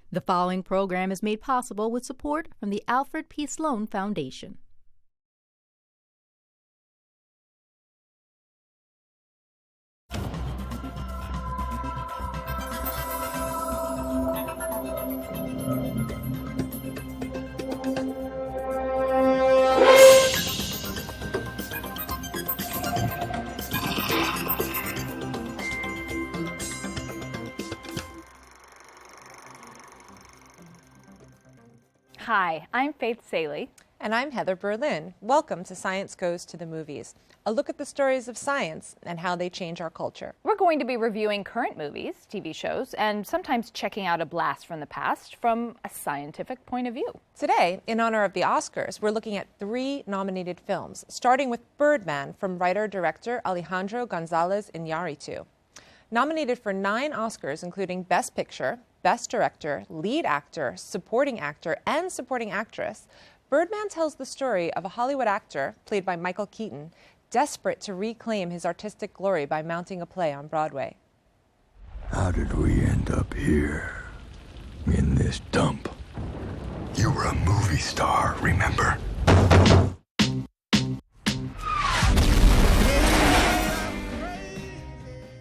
The following program is made possible with support from the Alfred P. Sloan Foundation. Hi, I'm Faith Salie. And I'm Heather Berlin. Welcome to Science Goes to the Movies, a look at the stories of science and how they change our culture. We're going to be reviewing current movies, TV shows, and sometimes checking out a blast from the past from a scientific point of view. Today, in honor of the Oscars, we're looking at 3 nominated films, starting with Birdman from writer-director Alejandro González Iñárritu. Nominated for 9 Oscars, including Best Picture, Best Director, Lead Actor, Supporting Actor, and Supporting Actress, Birdman tells the story of a Hollywood actor, played by Michael Keaton, desperate to reclaim his artistic glory by mounting a play on Broadway. How did we end up here, in this dump? You were a movie star, remember?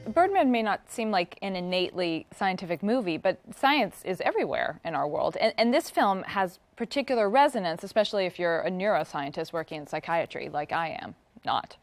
Birdman may not seem like an innately scientific movie, but science is everywhere in our world. And this film has particular resonance, especially if you're a neuroscientist working in psychiatry, like I am. Not.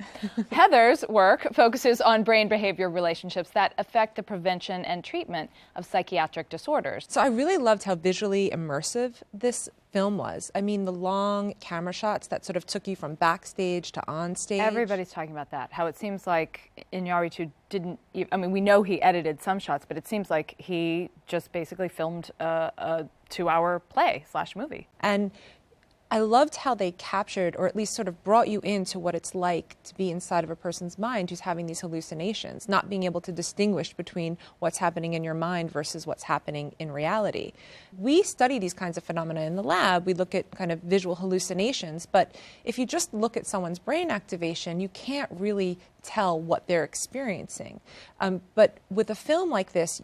Heather's work focuses on brain behavior relationships that affect the prevention and treatment of psychiatric disorders. So I really loved how visually immersive this film was. I mean, the long camera shots that sort of took you from backstage to on stage. Everybody's talking about that, how it seems like Iñárritu didn't, I mean, we know he edited some shots, but it seems like he just basically filmed a 2-hour play/movie. And I loved how they captured, or at least sort of brought you into what it's like to be inside of a person's mind who's having these hallucinations, not being able to distinguish between what's happening in your mind versus what's happening in reality. We study these kinds of phenomena in the lab. We look at kind of visual hallucinations, but if you just look at someone's brain activation, you can't really tell what they're experiencing. But with a film like this,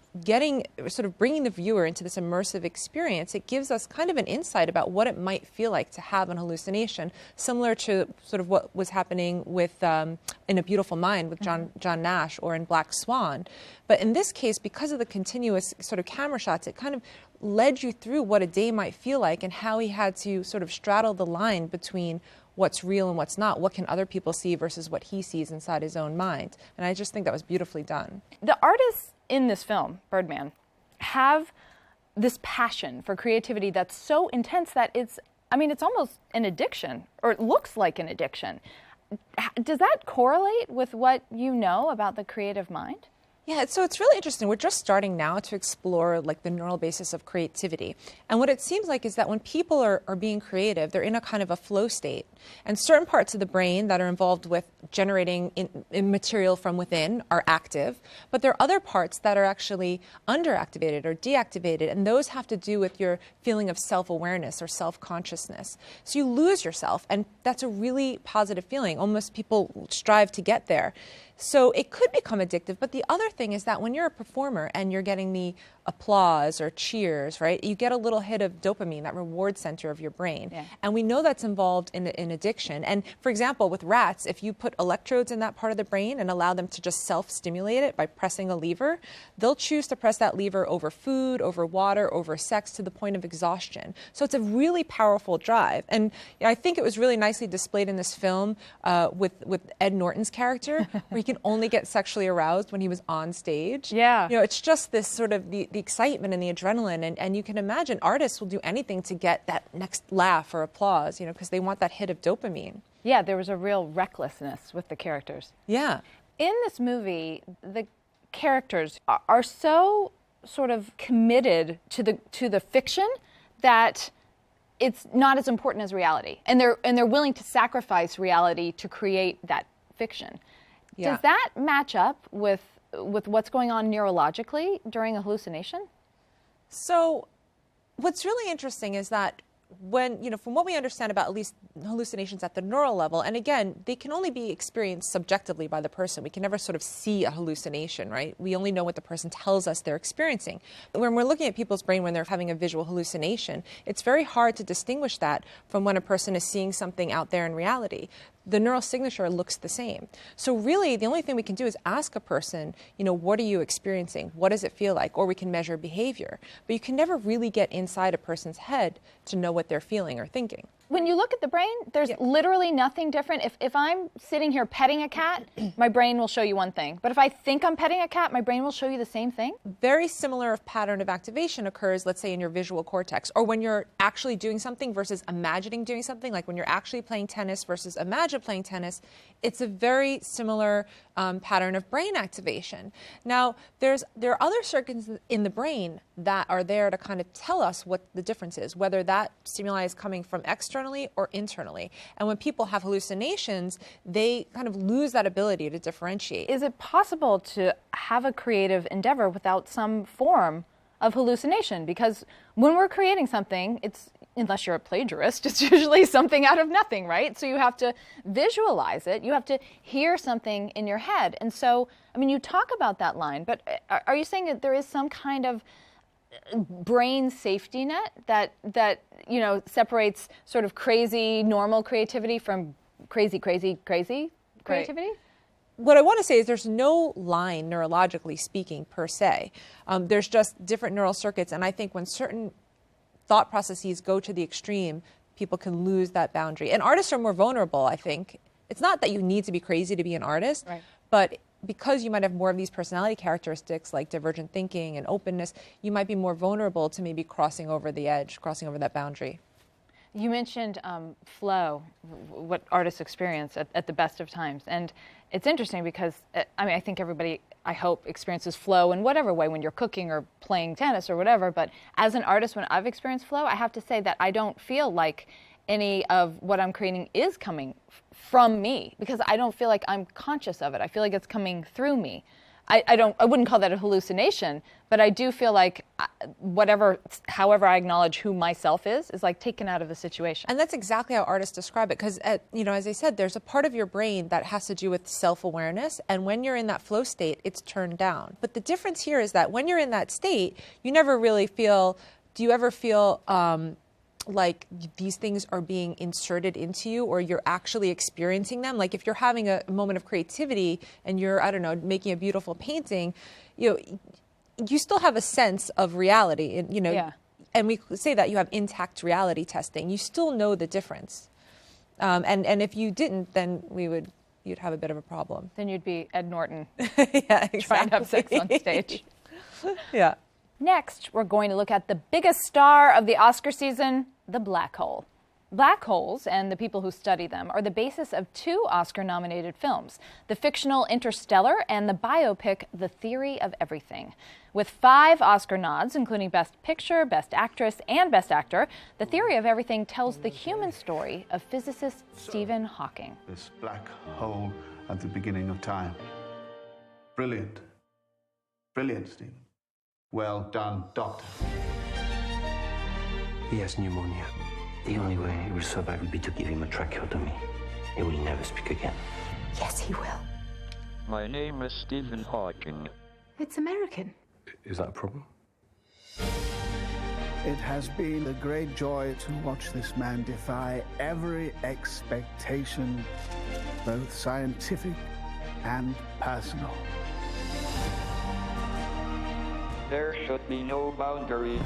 sort of bringing the viewer into this immersive experience, it gives us kind of an insight about what it might feel like to have an hallucination, similar to sort of what was happening with In a Beautiful Mind with John Nash or in Black Swan. But in this case, because of the continuous sort of camera shots, it kind of led you through what a day might feel like and how he had to sort of straddle the line between what's real and what's not, what can other people see versus what he sees inside his own mind. And I just think that was beautifully done. The artists in this film, Birdman, have this passion for creativity that's so intense that it's almost an addiction, or it looks like an addiction. Does that correlate with what you know about the creative mind? Yeah, so it's really interesting. We're just starting now to explore like the neural basis of creativity. And what it seems like is that when people are being creative, they're in a kind of a flow state. And certain parts of the brain that are involved with generating in material from within are active, but there are other parts that are actually underactivated or deactivated, and those have to do with your feeling of self-awareness or self-consciousness. So you lose yourself, and that's a really positive feeling. Almost people strive to get there. So it could become addictive, but the other thing is that when you're a performer and you're getting the applause or cheers, right, you get a little hit of dopamine, that reward center of your brain. Yeah. And we know that's involved in addiction. And for example, with rats, if you put electrodes in that part of the brain and allow them to just self-stimulate it by pressing a lever, they'll choose to press that lever over food, over water, over sex to the point of exhaustion. So it's a really powerful drive. And I think it was really nicely displayed in this film with Ed Norton's character, where he can only get sexually aroused when he was on stage. Yeah. You know, it's just this sort of the excitement and the adrenaline, and you can imagine artists will do anything to get that next laugh or applause, because they want that hit of dopamine. Yeah, there was a real recklessness with the characters. Yeah. In this movie, the characters are so sort of committed to the fiction that it's not as important as reality, and they're willing to sacrifice reality to create that fiction. Yeah. Does that match up with what's going on neurologically during a hallucination? So what's really interesting is that when, from what we understand about at least hallucinations at the neural level, and again, they can only be experienced subjectively by the person. We can never sort of see a hallucination, right? We only know what the person tells us they're experiencing. When we're looking at people's brain when they're having a visual hallucination, it's very hard to distinguish that from when a person is seeing something out there in reality. The neural signature looks the same. So really, the only thing we can do is ask a person, what are you experiencing? What does it feel like? Or we can measure behavior. But you can never really get inside a person's head to know what they're feeling or thinking. When you look at the brain, there's literally nothing different. If I'm sitting here petting a cat, my brain will show you one thing. But if I think I'm petting a cat, my brain will show you the same thing? Very similar pattern of activation occurs, let's say, in your visual cortex, or when you're actually doing something versus imagining doing something, like when you're actually playing tennis versus imagine playing tennis. It's a very similar pattern of brain activation. Now, there are other circuits in the brain that are there to kind of tell us what the difference is, whether that stimuli is coming from externally or internally. And when people have hallucinations, they kind of lose that ability to differentiate. Is it possible to have a creative endeavor without some form of hallucination? Because when we're creating something, unless you're a plagiarist, it's usually something out of nothing, right? So you have to visualize it. You have to hear something in your head. And so, you talk about that line, but are you saying that there is some kind of brain safety net that separates sort of crazy, normal creativity from crazy creativity? Right. What I want to say is there's no line, neurologically speaking, per se. There's just different neural circuits, and I think when certain thought processes go to the extreme, people can lose that boundary. And artists are more vulnerable, I think. It's not that you need to be crazy to be an artist, right, but because you might have more of these personality characteristics like divergent thinking and openness, you might be more vulnerable to maybe crossing over the edge, crossing over that boundary. You mentioned flow, what artists experience at the best of times. And it's interesting because, I think everybody, I hope, experiences flow in whatever way, when you're cooking or playing tennis or whatever. But as an artist, when I've experienced flow, I have to say that I don't feel like any of what I'm creating is coming from me, because I don't feel like I'm conscious of it. I feel like it's coming through me. I wouldn't call that a hallucination, but I do feel like however I acknowledge who myself is like taken out of the situation. And that's exactly how artists describe it, because, as I said, there's a part of your brain that has to do with self-awareness, and when you're in that flow state, it's turned down. But the difference here is that when you're in that state, you never really feel, do you ever feel like these things are being inserted into you, or you're actually experiencing them? Like if you're having a moment of creativity and you're, making a beautiful painting, you still have a sense of reality, and, and we say that you have intact reality testing. You still know the difference. And if you didn't, then you'd have a bit of a problem. Then you'd be Ed Norton. Yeah, exactly. Trying to have sex on stage. Yeah. Next, we're going to look at the biggest star of the Oscar season, the black hole. Black holes and the people who study them are the basis of two Oscar-nominated films, the fictional Interstellar and the biopic The Theory of Everything. With 5 Oscar nods, including Best Picture, Best Actress, and Best Actor, The Theory of Everything tells the human story of physicist Stephen Hawking. This black hole at the beginning of time. Brilliant. Brilliant, Stephen. Well done, Doctor. He has pneumonia. The only way he will survive will be to give him a tracheotomy. He will never speak again. Yes, he will. My name is Stephen Hawking. It's American. Is that a problem? It has been a great joy to watch this man defy every expectation, both scientific and personal. There should be no boundaries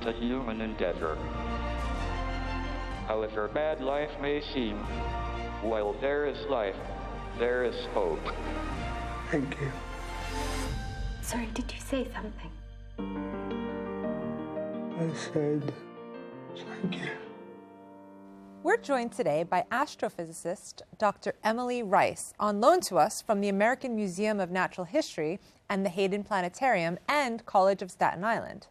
to human endeavor. However bad life may seem, while there is life, there is hope. Thank you. Sorry, did you say something? I said thank you. We're joined today by astrophysicist Dr. Emily Rice, on loan to us from the American Museum of Natural History and the Hayden Planetarium and College of Staten Island.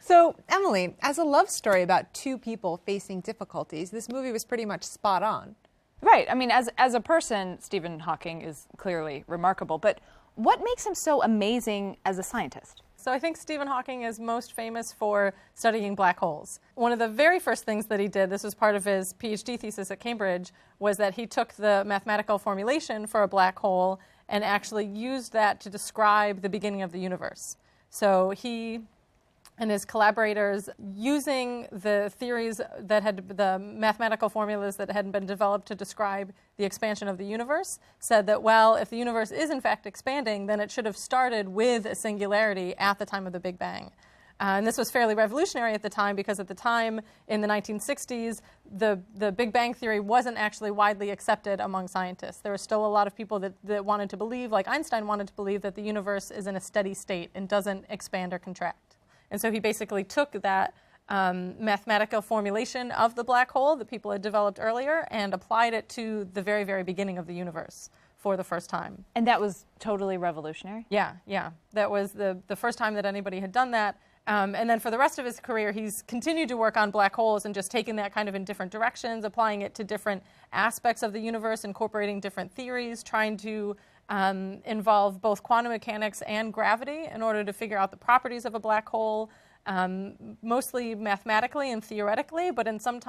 So, Emily, as a love story about two people facing difficulties, this movie was pretty much spot on. Right. As a person, Stephen Hawking is clearly remarkable, but what makes him so amazing as a scientist? So I think Stephen Hawking is most famous for studying black holes. One of the very first things that he did, this was part of his PhD thesis at Cambridge, was that he took the mathematical formulation for a black hole and actually used that to describe the beginning of the universe. So he and his collaborators, using the theories that the mathematical formulas that had been developed to describe the expansion of the universe, said that, well, if the universe is in fact expanding, then it should have started with a singularity at the time of the Big Bang. And this was fairly revolutionary at the time, because at the time, in the 1960s, the Big Bang theory wasn't actually widely accepted among scientists. There were still a lot of people that wanted to believe, like Einstein wanted to believe, that the universe is in a steady state and doesn't expand or contract. And so he basically took that mathematical formulation of the black hole that people had developed earlier and applied it to the very, very beginning of the universe for the first time. And that was totally revolutionary? Yeah, yeah. That was the first time that anybody had done that. And then for the rest of his career, he's continued to work on black holes and just taken that kind of in different directions, applying it to different aspects of the universe, incorporating different theories, trying to involve both quantum mechanics and gravity in order to figure out the properties of a black hole, mostly mathematically and theoretically, but in some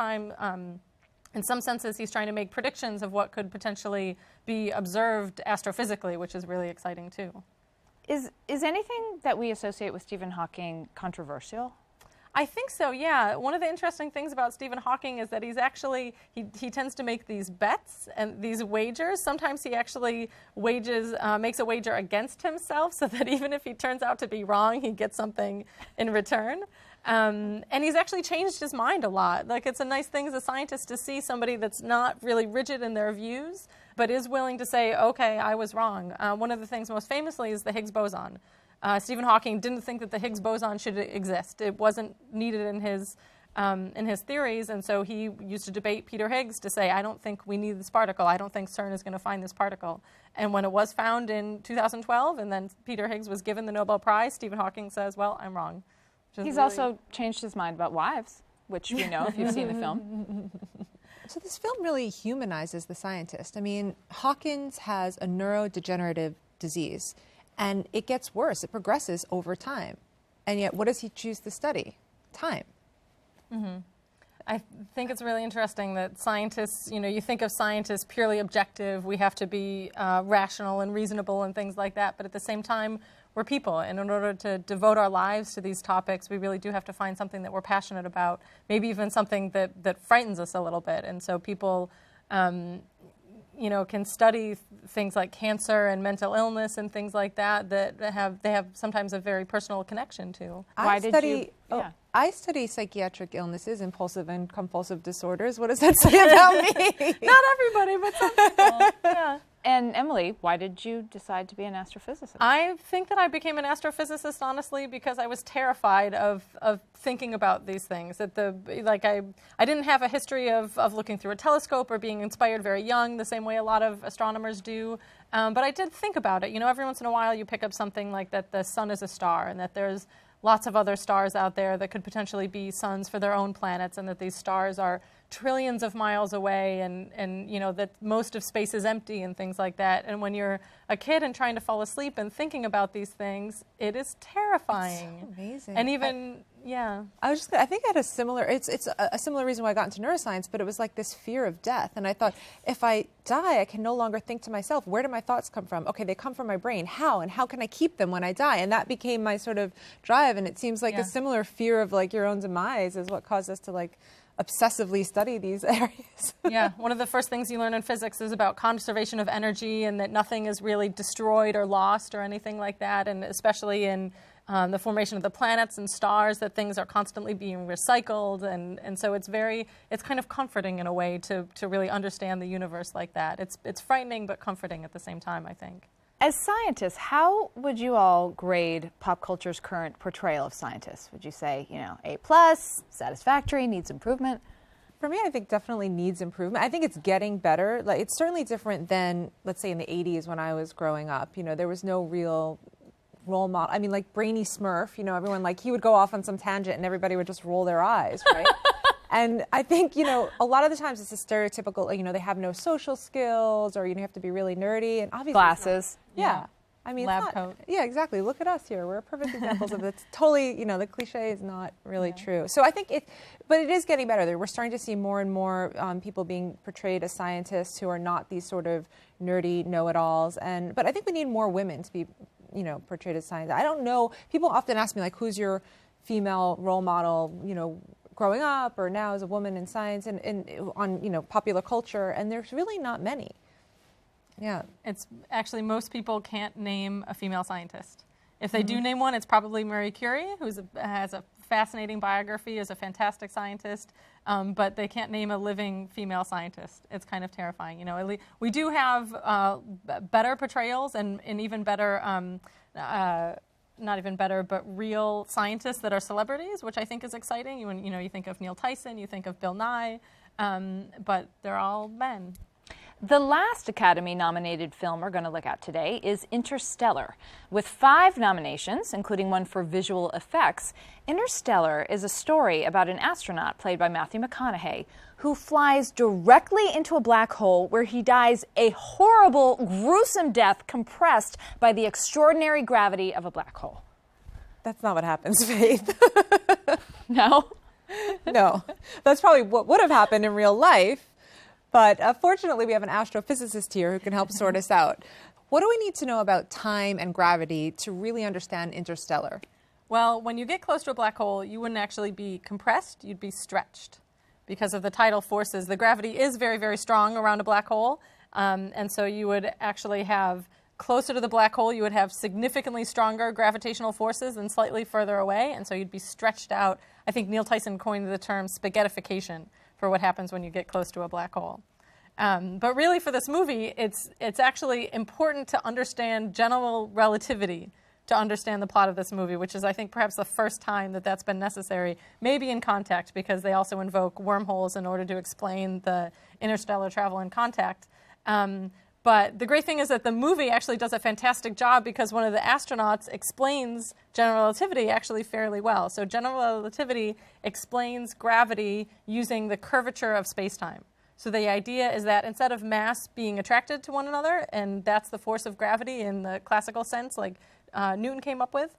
senses he's trying to make predictions of what could potentially be observed astrophysically, which is really exciting too. Is anything that we associate with Stephen Hawking controversial? I think so, yeah. One of the interesting things about Stephen Hawking is that he's actually, he tends to make these bets and these wagers. Sometimes he actually makes a wager against himself, so that even if he turns out to be wrong, he gets something in return. And he's actually changed his mind a lot. Like, it's a nice thing as a scientist to see somebody that's not really rigid in their views, but is willing to say, okay, I was wrong. One of the things most famously is the Higgs boson. Stephen Hawking didn't think that the Higgs boson should exist. It wasn't needed in his theories, and so he used to debate Peter Higgs to say, I don't think we need this particle. I don't think CERN is going to find this particle. And when it was found in 2012, and then Peter Higgs was given the Nobel Prize, Stephen Hawking says, well, I'm wrong. He's also changed his mind about wives, which we know if you've seen the film. So this film really humanizes the scientist. I mean, Hawkins has a neurodegenerative disease, and it gets worse. It progresses over time. And yet, what does he choose to study? Time. Mm-hmm. I think it's really interesting that scientists, you think of scientists purely objective. We have to be rational and reasonable and things like that. But at the same time, we're people. And in order to devote our lives to these topics, we really do have to find something that we're passionate about, maybe even something that frightens us a little bit. And so people can study things like cancer and mental illness and things like that they have sometimes a very personal connection to. I study psychiatric illnesses, impulsive and compulsive disorders. What does that say about me? Not everybody, but some people. Yeah. And Emily, why did you decide to be an astrophysicist? I think that I became an astrophysicist, honestly, because I was terrified of thinking about these things. I didn't have a history of looking through a telescope or being inspired very young, the same way a lot of astronomers do. But I did think about it. Every once in a while you pick up something like that the sun is a star and that there's lots of other stars out there that could potentially be suns for their own planets, and that these stars are trillions of miles away, and that most of space is empty and things like that. And when you're a kid and trying to fall asleep and thinking about these things, it is terrifying. It's so amazing. And even I think I had a similar. It's a similar reason why I got into neuroscience, but it was like this fear of death. And I thought, if I die, I can no longer think to myself, where do my thoughts come from? Okay, they come from my brain. How? And how can I keep them when I die? And that became my sort of drive. And it seems like a similar fear of your own demise is what caused us to obsessively study these areas. Yeah, one of the first things you learn in physics is about conservation of energy, and that nothing is really destroyed or lost or anything like that, and especially in the formation of the planets and stars, that things are constantly being recycled, and so it's kind of comforting in a way to really understand the universe like that. It's frightening but comforting at the same time, I think. As scientists, how would you all grade pop culture's current portrayal of scientists? Would you say, A+, satisfactory, needs improvement? For me, I think definitely needs improvement. I think it's getting better. It's certainly different than, let's say, in the 80s when I was growing up. There was no real role model. I mean, like Brainy Smurf, everyone, he would go off on some tangent and everybody would just roll their eyes, right? And I think, a lot of the times it's a stereotypical, they have no social skills, or you have to be really nerdy. And obviously glasses. Yeah. I mean, lab coat. Yeah, exactly. Look at us here. We're perfect examples of it's totally, the cliche is not really true. So I think but it is getting better. We're starting to see more and more people being portrayed as scientists who are not these sort of nerdy know-it-alls. But I think we need more women to be, portrayed as scientists. I don't know. People often ask me, like, who's your female role model, growing up or now as a woman in science and on, popular culture, and there's really not many. Yeah. It's actually, most people can't name a female scientist. If they do name one, it's probably Marie Curie, who has a fascinating biography, is a fantastic scientist, but they can't name a living female scientist. It's kind of terrifying. We do have better portrayals and even better, not even better, but real scientists that are celebrities, which I think is exciting. You think of Neil Tyson, you think of Bill Nye, but they're all men. The last Academy-nominated film we're going to look at today is Interstellar. With 5 nominations, including one for visual effects, Interstellar is a story about an astronaut played by Matthew McConaughey who flies directly into a black hole where he dies a horrible, gruesome death compressed by the extraordinary gravity of a black hole. That's not what happens, Faith. No? No. That's probably what would have happened in real life. But fortunately, we have an astrophysicist here who can help sort us out. What do we need to know about time and gravity to really understand Interstellar? Well, when you get close to a black hole, you wouldn't actually be compressed, you'd be stretched. Because of the tidal forces, the gravity is very, very strong around a black hole. And so you would actually have, closer to the black hole, you would have significantly stronger gravitational forces than slightly further away. And so you'd be stretched out. I think Neil Tyson coined the term spaghettification for what happens when you get close to a black hole. But really, for this movie, it's actually important to understand general relativity to understand the plot of this movie, which is, I think, perhaps the first time that that's been necessary, maybe in Contact, because they also invoke wormholes in order to explain the interstellar travel in Contact. But the great thing is that the movie actually does a fantastic job because one of the astronauts explains general relativity actually fairly well. So general relativity explains gravity using the curvature of space-time. So the idea is that instead of mass being attracted to one another, and that's the force of gravity in the classical sense, like Newton came up with,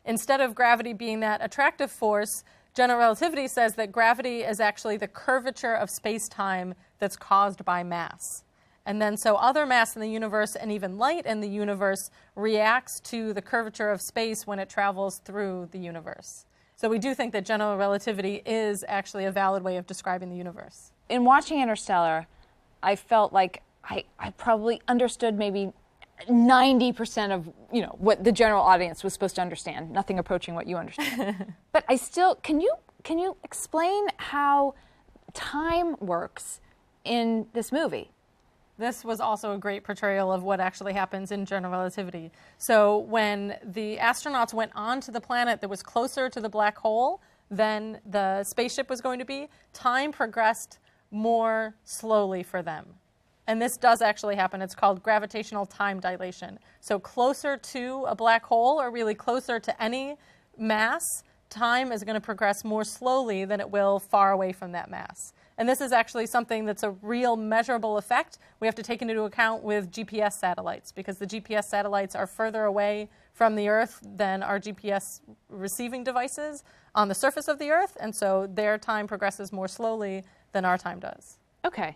instead of gravity being that attractive force, general relativity says that gravity is actually the curvature of space-time that's caused by mass. And then so other mass in the universe and even light in the universe reacts to the curvature of space when it travels through the universe. So we do think that general relativity is actually a valid way of describing the universe. In watching Interstellar, I felt like I probably understood maybe 90% of what the general audience was supposed to understand, nothing approaching what you understand. But I still, can you explain how time works in this movie? This was also a great portrayal of what actually happens in general relativity. So when the astronauts went onto the planet that was closer to the black hole than the spaceship was going to be, time progressed more slowly for them. And this does actually happen. It's called gravitational time dilation. So closer to a black hole, or really closer to any mass, time is going to progress more slowly than it will far away from that mass. And this is actually something that's a real measurable effect we have to take into account with GPS satellites, because the GPS satellites are further away from the Earth than our GPS receiving devices on the surface of the Earth, and so their time progresses more slowly than our time does. Okay,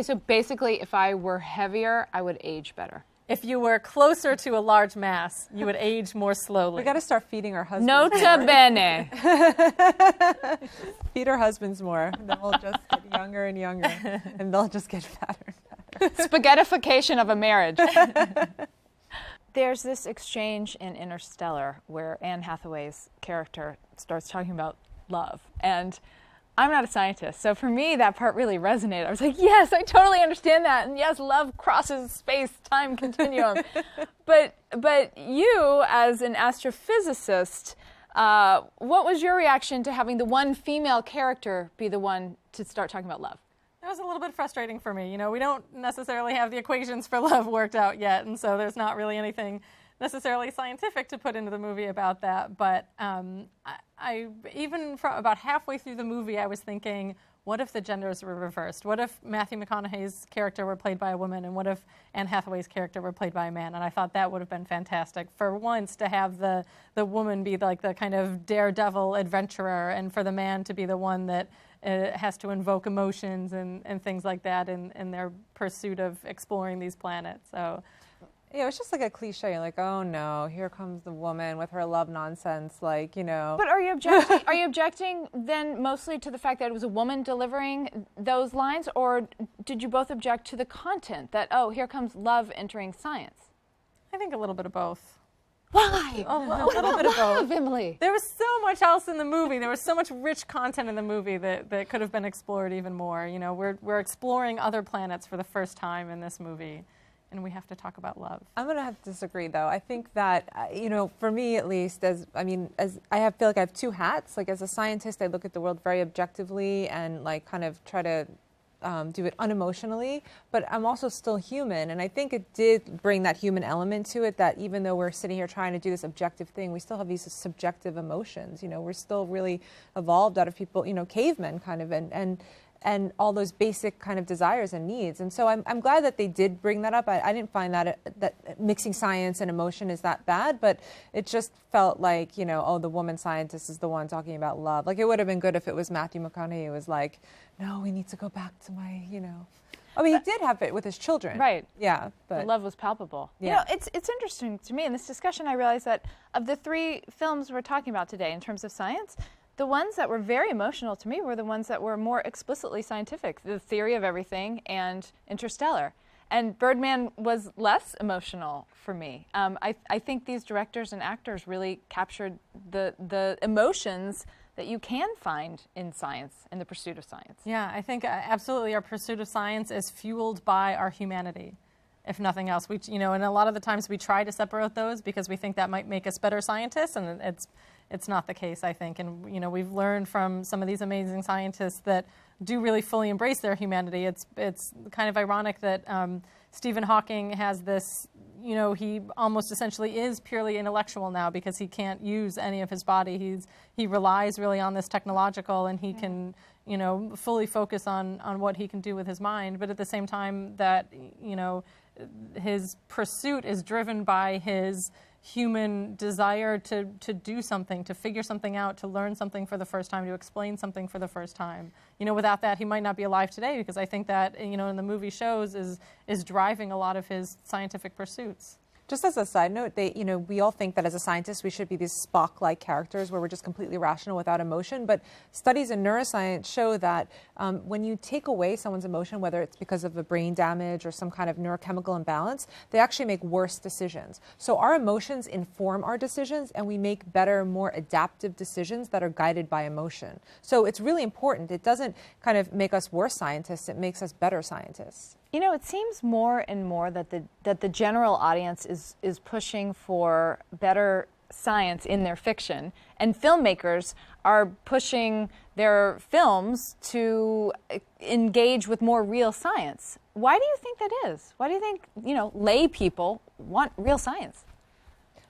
so basically if I were heavier, I would age better. If you were closer to a large mass, you would age more slowly. We got to start feeding our husbands Nota more. bene. Feed our husbands more. Then we'll just get younger and younger, and they'll just get fatter and fatter. Spaghettification of a marriage. There's this exchange in Interstellar where Anne Hathaway's character starts talking about love, and I'm not a scientist, so for me that part really resonated. I was like, yes, I totally understand that, and yes, love crosses space-time continuum. But you, as an astrophysicist, what was your reaction to having the one female character be the one to start talking about love? That was a little bit frustrating for me. We don't necessarily have the equations for love worked out yet, and so there's not really anything necessarily scientific to put into the movie about that. But I even from about halfway through the movie, I was thinking, what if the genders were reversed? What if Matthew McConaughey's character were played by a woman, and what if Anne Hathaway's character were played by a man? And I thought that would have been fantastic. For once, to have the woman be like the kind of daredevil adventurer, and for the man to be the one that has to invoke emotions and things like that in their pursuit of exploring these planets. So. Yeah, it's just like a cliche, like, oh no, here comes the woman with her love nonsense, like, you know. But are you objecting? Are you objecting then mostly to the fact that it was a woman delivering those lines, or did you both object to the content that, oh, here comes love entering science? I think a little bit of both. Why? A little bit of both. Emily. There was so much else in the movie. There was so much rich content in the movie that could have been explored even more. You know, we're exploring other planets for the first time in this movie. And we have to talk about love. I'm going to have to disagree, though. I think that, you know, for me at least, as I feel like I have two hats. Like, as a scientist, I look at the world very objectively and, like, kind of try to do it unemotionally. But I'm also still human, and I think it did bring that human element to it, that even though we're sitting here trying to do this objective thing, we still have these subjective emotions. You know, we're still really evolved out of people, you know, cavemen kind of, and all those basic kind of desires and needs. And so I'm glad that they did bring that up. I didn't find that mixing science and emotion is that bad, but it just felt like, you know, oh, the woman scientist is the one talking about love. Like, it would have been good if it was Matthew McConaughey who was like, no, we need to go back to my, you know. I mean, he did have it with his children. Right. Yeah. But the love was palpable. Yeah. You know, it's interesting to me in this discussion, I realized that of the three films we're talking about today in terms of science, the ones that were very emotional to me were the ones that were more explicitly scientific, The Theory of Everything and Interstellar. And Birdman was less emotional for me. I think these directors and actors really captured the emotions that you can find in science, in the pursuit of science. Yeah, I think absolutely our pursuit of science is fueled by our humanity, if nothing else. You know, and a lot of the times we try to separate those because we think that might make us better scientists, and it's not the case, I think. And, you know, we've learned from some of these amazing scientists that do really fully embrace their humanity. It's kind of ironic that Stephen Hawking has this, you know, he almost essentially is purely intellectual now because he can't use any of his body. He relies really on this technological, and he can, you know, fully focus on what he can do with his mind. But at the same time that, you know, his pursuit is driven by his human desire to do something, to figure something out, to learn something for the first time, to explain something for the first time. You know, without that, he might not be alive today, because I think that, you know, in the movie shows is driving a lot of his scientific pursuits. Just as a side note, you know, we all think that as a scientist we should be these Spock-like characters where we're just completely rational without emotion. But studies in neuroscience show that when you take away someone's emotion, whether it's because of a brain damage or some kind of neurochemical imbalance, they actually make worse decisions. So our emotions inform our decisions, and we make better, more adaptive decisions that are guided by emotion. So it's really important. It doesn't kind of make us worse scientists. It makes us better scientists. You know, it seems more and more that the general audience is pushing for better science in their fiction, and filmmakers are pushing their films to engage with more real science. Why do you think that is? Why do you think, you know, lay people want real science?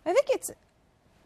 I think it's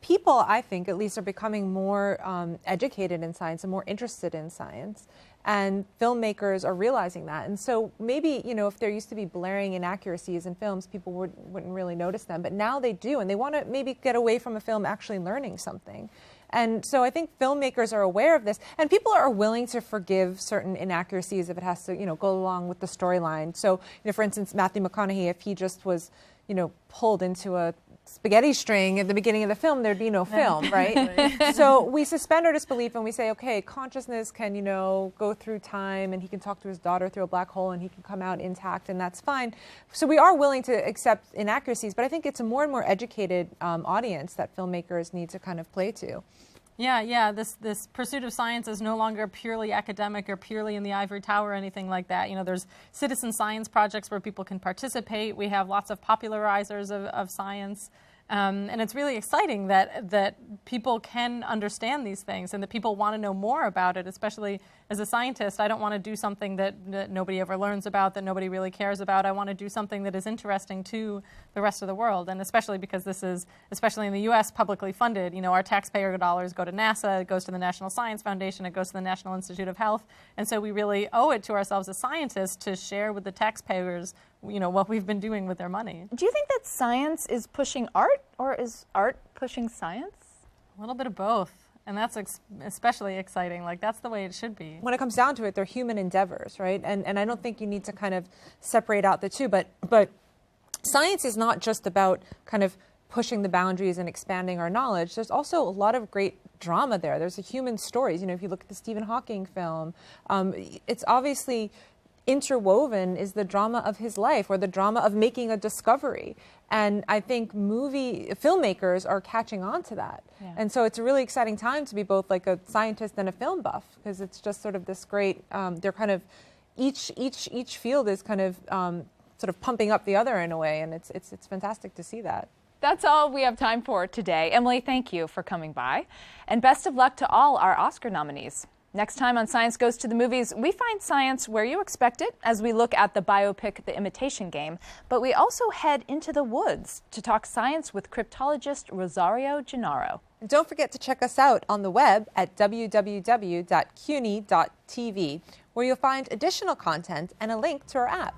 people, I think, at least, are becoming more educated in science and more interested in science. And filmmakers are realizing that. And so maybe, you know, if there used to be blaring inaccuracies in films, people wouldn't really notice them. But now they do, and they want to maybe get away from a film actually learning something. And so I think filmmakers are aware of this, and people are willing to forgive certain inaccuracies if it has to, you know, go along with the storyline. So, you know, for instance, Matthew McConaughey, if he just was, you know, pulled into a spaghetti string at the beginning of the film, there'd be no film, right? So we suspend our disbelief and we say, okay, consciousness can, you know, go through time, and he can talk to his daughter through a black hole, and he can come out intact, and that's fine. So we are willing to accept inaccuracies, but I think it's a more and more educated audience that filmmakers need to kind of play to. Yeah. This pursuit of science is no longer purely academic or purely in the ivory tower or anything like that. You know, there's citizen science projects where people can participate. We have lots of popularizers of science. And it's really exciting that people can understand these things and that people want to know more about it, especially as a scientist. I don't want to do something that nobody ever learns about, that nobody really cares about. I want to do something that is interesting to the rest of the world, and especially because this is, especially in the U.S., publicly funded. You know, our taxpayer dollars go to NASA, it goes to the National Science Foundation, it goes to the National Institute of Health, and so we really owe it to ourselves as scientists to share with the taxpayers, you know, what we've been doing with their money. Do you think that science is pushing art, or is art pushing science? A little bit of both. And that's especially exciting. Like, that's the way it should be. When it comes down to it, they're human endeavors, right? And I don't think you need to kind of separate out the two. But science is not just about kind of pushing the boundaries and expanding our knowledge. There's also a lot of great drama there. There's human stories. You know, if you look at the Stephen Hawking film, it's obviously interwoven is the drama of his life or the drama of making a discovery. And I think filmmakers are catching on to that. Yeah. And so it's a really exciting time to be both like a scientist and a film buff, because it's just sort of this great, they're kind of, each field is kind of sort of pumping up the other in a way, and it's fantastic to see that. That's all we have time for today. Emily, thank you for coming by. And best of luck to all our Oscar nominees. Next time on Science Goes to the Movies, we find science where you expect it as we look at the biopic The Imitation Game, but we also head into the woods to talk science with cryptologist Rosario Gennaro. And don't forget to check us out on the web at www.cuny.tv, where you'll find additional content and a link to our app.